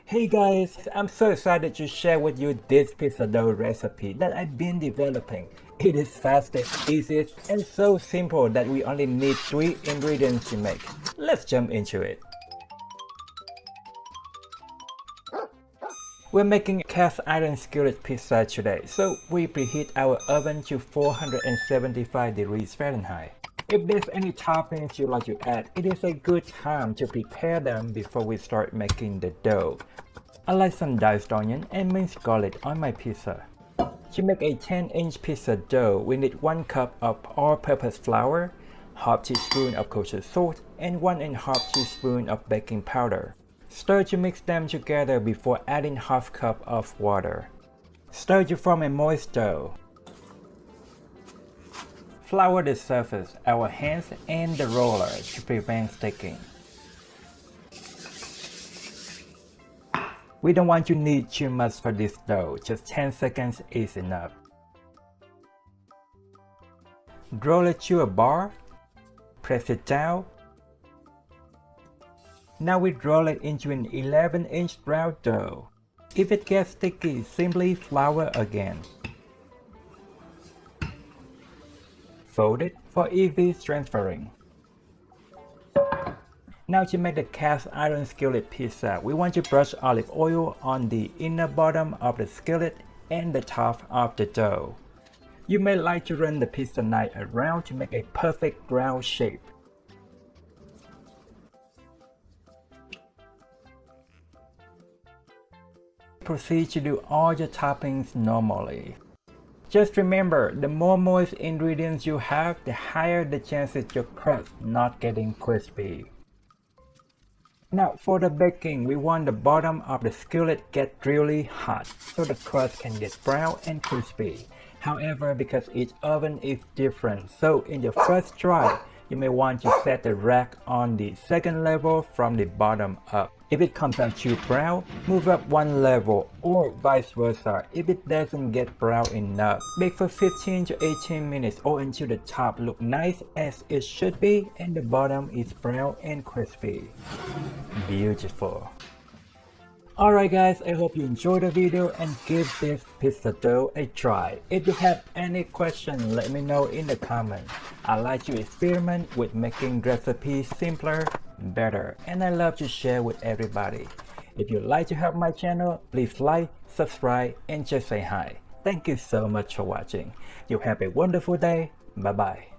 Hey guys, I'm so excited to share with you this pizza dough recipe that I've been developing. It is fastest, easiest, and so simple that we only need 3 ingredients to make. Let's jump into it. We're making cast iron skillet pizza today, so we preheat our oven to 475 degrees Fahrenheit. If there's any toppings you like to add, it is a good time to prepare them before we start making the dough. I like some diced onion and minced garlic on my pizza. To make a 10-inch pizza dough, we need 1 cup of all-purpose flour, half teaspoon of kosher salt, and 1½ teaspoon of baking powder. Stir to mix them together before adding half cup of water. Stir to form a moist dough. Flour the surface, our hands, and the roller to prevent sticking. We don't want to knead too much for this dough, just 10 seconds is enough. Roll it to a bar, press it down. Now we roll it into an 11-inch round dough. If it gets sticky, simply flour again. Fold it for easy transferring. Now to make the cast iron skillet pizza, we want to brush olive oil on the inner bottom of the skillet and the top of the dough. You may like to run the pizza knife around to make a perfect round shape. Proceed to do all your toppings normally. Just remember, the more moist ingredients you have, the higher the chances your crust not getting crispy. Now for the baking, we want the bottom of the skillet get really hot so the crust can get brown and crispy. However, because each oven is different, so in your first try, you may want to set the rack on the second level from the bottom up. If it comes out too brown, move up 1 level, or vice versa if it doesn't get brown enough. Bake for 15 to 18 minutes or until the top looks nice as it should be and the bottom is brown and crispy. Beautiful. Alright guys, I hope you enjoyed the video and give this pizza dough a try. If you have any question, let me know in the comments. I like to experiment with making recipes simpler, better, and I love to share with everybody. If you'd like to help my channel, please like, subscribe, and just say hi. Thank you so much for watching. You have a wonderful day. Bye bye.